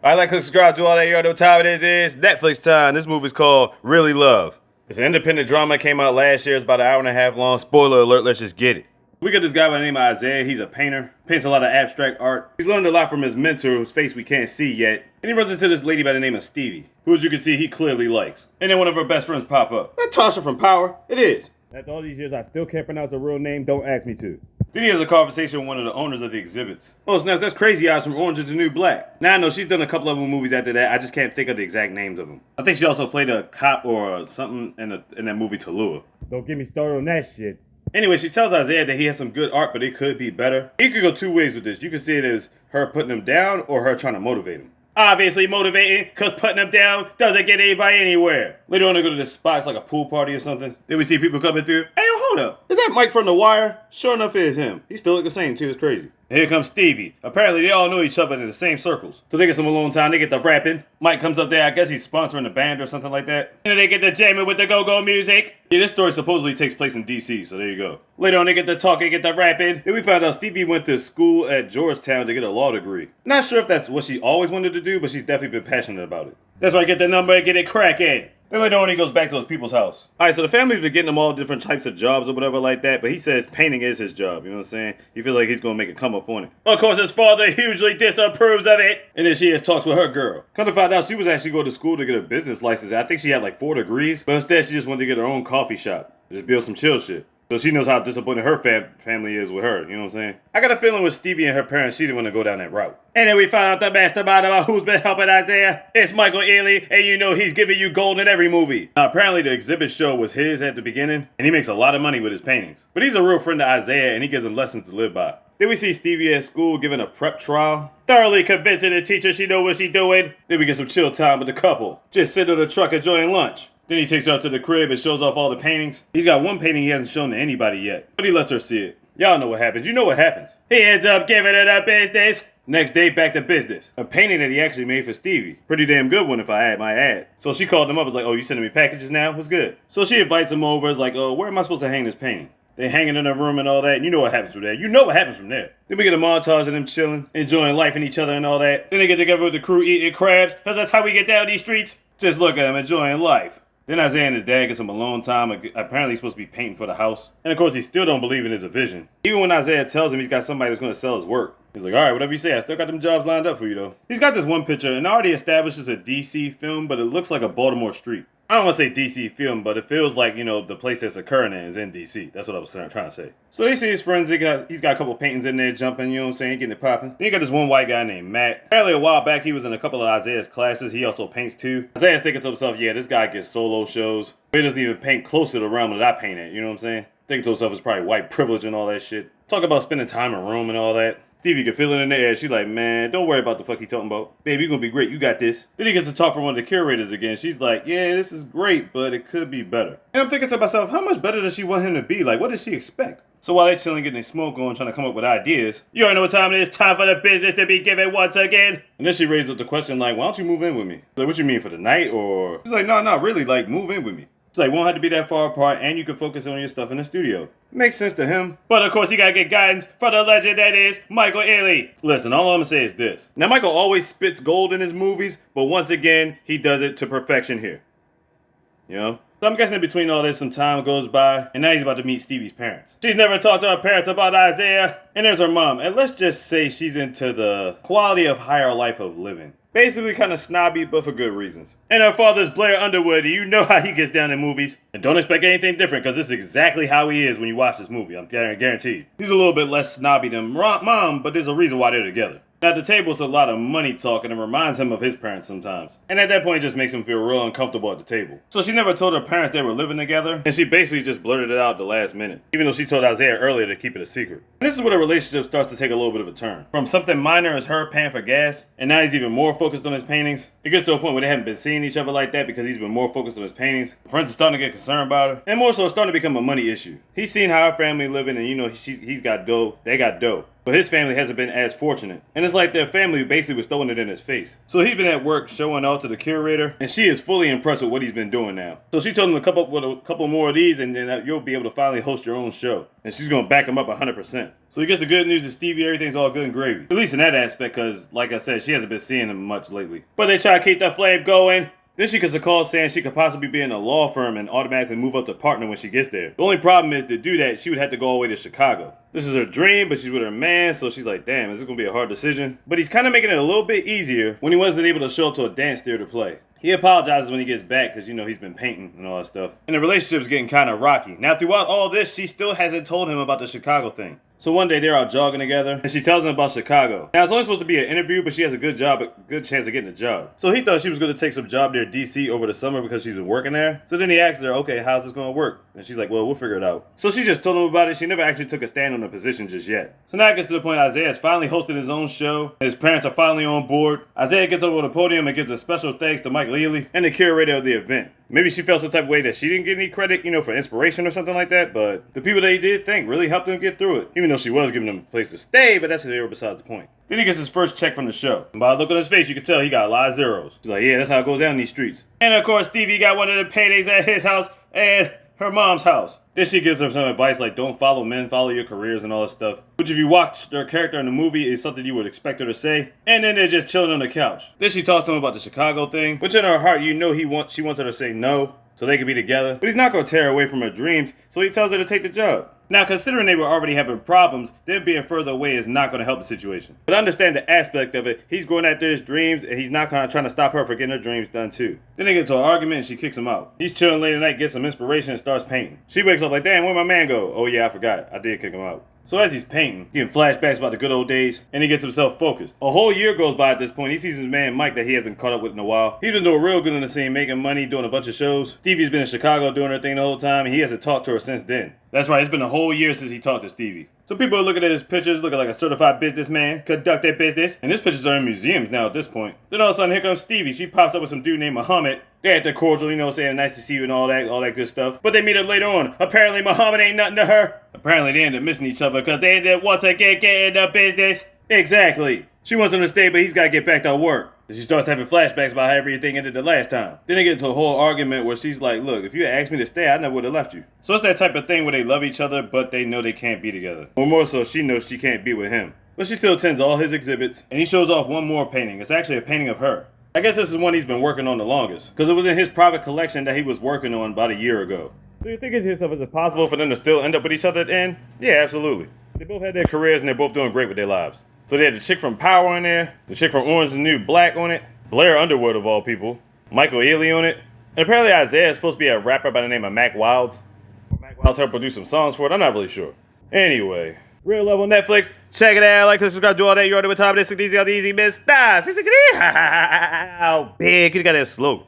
I like to subscribe to all that. You know what time it is. Netflix time. This movie's called Really Love. It's an independent drama. It came out last year. It's about an hour and a half long. Spoiler alert. Let's just get it. We got this guy by the name of Isaiah. He's a painter. Paints a lot of abstract art. He's learned a lot from his mentor, whose face we can't see yet. And he runs into this lady by the name of Stevie, who, as you can see, he clearly likes. And then one of her best friends pop up. That Tasha from Power. It is. After all these years, I still can't pronounce her real name. Don't ask me to. Then he has a conversation with one of the owners of the exhibits. Oh snaps, that's Crazy Eyes from Orange is the New Black. Now I know she's done a couple of movies after that. I just can't think of the exact names of them. I think she also played a cop or something in that movie Tallulah. Don't get me started on that shit. Anyway, she tells Isaiah that he has some good art, but it could be better. He could go two ways with this. You can see it as her putting him down or her trying to motivate him. Obviously motivating, because putting him down doesn't get anybody anywhere. Later on, they go to this spot, it's like a pool party or something. Then we see people coming through. Hey, yo, hold up. Is that Mike from The Wire? Sure enough, it is him. He still look the same, too. It's crazy. And here comes Stevie. Apparently, they all know each other in the same circles. So they get some alone time. They get the rapping. Mike comes up there. I guess he's sponsoring the band or something like that. And then they get the jamming with the go-go music. Yeah, this story supposedly takes place in D.C., so there you go. Later on, they get the talking, get the rapping. Then we found out Stevie went to school at Georgetown to get a law degree. Not sure if that's what she always wanted to do, but she's definitely been passionate about it. That's why I get the number and get it cracking. Then later on, he goes back to his people's house. Alright, so the family's been getting him all different types of jobs or whatever like that, but he says painting is his job, you know what I'm saying? He feels like he's gonna make a come up on it. Of course, his father hugely disapproves of it. And then she has talks with her girl. Come to find out, she was actually going to school to get a business license. I think she had like 4 degrees, but instead she just wanted to get her own coffee shop. Just build some chill shit. So she knows how disappointed her family is with her, you know what I'm saying? I got a feeling with Stevie and her parents, she didn't want to go down that route. And then we found out the mastermind about who's been helping Isaiah. It's Michael Ealy, and you know he's giving you gold in every movie. Now, apparently the exhibit show was his at the beginning, and he makes a lot of money with his paintings. But he's a real friend to Isaiah, and he gives him lessons to live by. Then we see Stevie at school giving a prep trial, thoroughly convincing the teacher she knows what she's doing. Then we get some chill time with the couple, just sitting on the truck enjoying lunch. Then he takes her up to the crib and shows off all the paintings. He's got one painting he hasn't shown to anybody yet, but he lets her see it. Y'all know what happens. You know what happens. He ends up giving it a business. Next day, back to business. A painting that he actually made for Stevie. Pretty damn good one if I might add. So she called him up, was like, oh, you sending me packages now? What's good? So she invites him over, is like, oh, where am I supposed to hang this painting? They hanging in a room and all that, and you know what happens from there. You know what happens from there. Then we get a montage of them chilling, enjoying life and each other and all that. Then they get together with the crew eating crabs, because that's how we get down these streets. Just look at them enjoying life. Then Isaiah and his dad get some alone time. Apparently he's supposed to be painting for the house. And of course he still don't believe in his vision. Even when Isaiah tells him he's got somebody that's going to sell his work. He's like, alright, whatever you say, I still got them jobs lined up for you though. He's got this one picture and already established it's a DC film, but it looks like a Baltimore street. I don't want to say DC film, but it feels like, you know, the place that's occurring in is in DC. That's what I was trying to say. So they see his friends, he's got a couple paintings in there jumping, you know what I'm saying, getting it popping. Then you got this one white guy named Matt. Apparently a while back he was in a couple of Isaiah's classes. He also paints too. Isaiah's thinking to himself, yeah, this guy gets solo shows. But he doesn't even paint close to the realm that I paint at, you know what I'm saying? Thinking to himself it's probably white privilege and all that shit. Talk about spending time in Rome and all that. Stevie can feel it in the air. She's like, man, don't worry about the fuck he talking about. Baby, you're gonna be great. You got this. Then he gets to talk from one of the curators again. She's like, yeah, this is great, but it could be better. And I'm thinking to myself, how much better does she want him to be? Like, what does she expect? So while they're chilling, getting their smoke going, trying to come up with ideas, you already know what time it is. Time for the business to be given once again. And then she raised up the question like, why don't you move in with me? Like, what you mean, for the night? Or she's like, no, really, like, move in with me. It's like, won't have to be that far apart, and you can focus on your stuff in the studio. Makes sense to him. But of course, he gotta get guidance from the legend that is Michael Ealy. Listen, all I'm gonna say is this. Now, Michael always spits gold in his movies, but once again, he does it to perfection here. You know? So I'm guessing in between all this, some time goes by, and now he's about to meet Stevie's parents. She's never talked to her parents about Isaiah, and there's her mom. And let's just say she's into the quality of higher life of living. Basically kind of snobby, but for good reasons. And her father's Blair Underwood, you know how he gets down in movies. And don't expect anything different, because this is exactly how he is when you watch this movie, I'm guaranteed. He's a little bit less snobby than mom, but there's a reason why they're together. Now, at the table, it's a lot of money talk, and it reminds him of his parents sometimes. And at that point, it just makes him feel real uncomfortable at the table. So she never told her parents they were living together, and she basically just blurted it out at the last minute, even though she told Isaiah earlier to keep it a secret. And this is where the relationship starts to take a little bit of a turn. From something minor as her paying for gas, and now he's even more focused on his paintings. It gets to a point where they haven't been seeing each other like that because he's been more focused on his paintings. Friends are starting to get concerned about her, and more so it's starting to become a money issue. He's seen how her family living, and you know, he's got dough, they got dough. but his family hasn't been as fortunate. And it's like their family basically was throwing it in his face. So he's been at work showing off to the curator, and she is fully impressed with what he's been doing now. So she told him to come up with a couple more of these, and then you'll be able to finally host your own show. And she's gonna back him up 100%. So he gets the good news that Stevie, everything's all good and gravy. At least in that aspect, because like I said, she hasn't been seeing him much lately. But they try to keep that flame going. Then she gets a call saying she could possibly be in a law firm and automatically move up to partner when she gets there. The only problem is, to do that, she would have to go all the way to Chicago. This is her dream, but she's with her man, so she's like, damn, is this gonna be a hard decision? But he's kind of making it a little bit easier when he wasn't able to show up to a dance theater play. He apologizes when he gets back because, you know, he's been painting and all that stuff. And the relationship's getting kind of rocky. Now, throughout all this, she still hasn't told him about the Chicago thing. So one day they're out jogging together, and she tells him about Chicago. Now, it's only supposed to be an interview, but she has a good chance of getting a job. So he thought she was going to take some job near DC over the summer because she's been working there. So then he asks her, okay, how's this going to work? And she's like, well, we'll figure it out. So she just told him about it. She never actually took a stand on the position just yet. So now it gets to the point Isaiah's finally hosting his own show. His parents are finally on board. Isaiah gets up on the podium and gives a special thanks to Michael Ealy and the curator of the event. Maybe she felt some type of way that she didn't get any credit, you know, for inspiration or something like that, but the people that he did thank really helped him get through it. Even though she was giving him a place to stay, but that's besides the point. Then he gets his first check from the show. And by the look on his face, you can tell he got a lot of zeros. She's like, yeah, that's how it goes down in these streets. And of course, Stevie got one of the paydays at his house and her mom's house. Then she gives her some advice like, don't follow men, follow your careers and all that stuff. Which if you watch their character in the movie is something you would expect her to say. And then they're just chilling on the couch. Then she talks to him about the Chicago thing, which in her heart, you know she wants her to say no, so they could be together. But he's not going to tear her away from her dreams, so he tells her to take the job. Now, considering they were already having problems, them being further away is not going to help the situation. But understand the aspect of it. He's going after his dreams, and he's not kind of trying to stop her from getting her dreams done too. Then they get into an argument, and she kicks him out. He's chilling late at night, gets some inspiration, and starts painting. She wakes up like, damn, where'd my man go? Oh yeah, I forgot. I did kick him out. So as he's painting, getting flashbacks about the good old days, and he gets himself focused. A whole year goes by at this point. He sees his man Mike that he hasn't caught up with in a while. He's been doing real good in the scene, making money, doing a bunch of shows. Stevie's been in Chicago doing her thing the whole time, and he hasn't talked to her since then. That's right, it's been a whole year since he talked to Stevie. So people are looking at his pictures, looking like a certified businessman, conduct their business. And his pictures are in museums now at this point. Then all of a sudden, here comes Stevie. She pops up with some dude named Muhammad. They act cordial, you know, saying nice to see you and all that good stuff. But they meet up later on. Apparently, Muhammad ain't nothing to her. Apparently, they end up missing each other because they ended up once again getting the business. Exactly. She wants him to stay, but he's got to get back to work. And she starts having flashbacks about how everything ended the last time. Then they get into a whole argument where she's like, look, if you had asked me to stay, I never would have left you. So it's that type of thing where they love each other, but they know they can't be together. Or more so, she knows she can't be with him. But she still attends all his exhibits, and he shows off one more painting. It's actually a painting of her. I guess this is one he's been working on the longest, because it was in his private collection that he was working on about a year ago. So you're thinking to yourself, is it possible for them to still end up with each other at the end? Yeah, absolutely. They both had their careers, and they're both doing great with their lives. So they had the chick from Power in there, the chick from Orange is the New Black on it, Blair Underwood of all people, Michael Ealy on it, and apparently Isaiah is supposed to be a rapper by the name of Mac Wilds. Mac Wilds helped produce some songs for it, I'm not really sure. Anyway, Real Love on Netflix, check it out, like, subscribe, do all that, you already know what time it is, easy, all the easy, miss, stars, how big, you got that slow.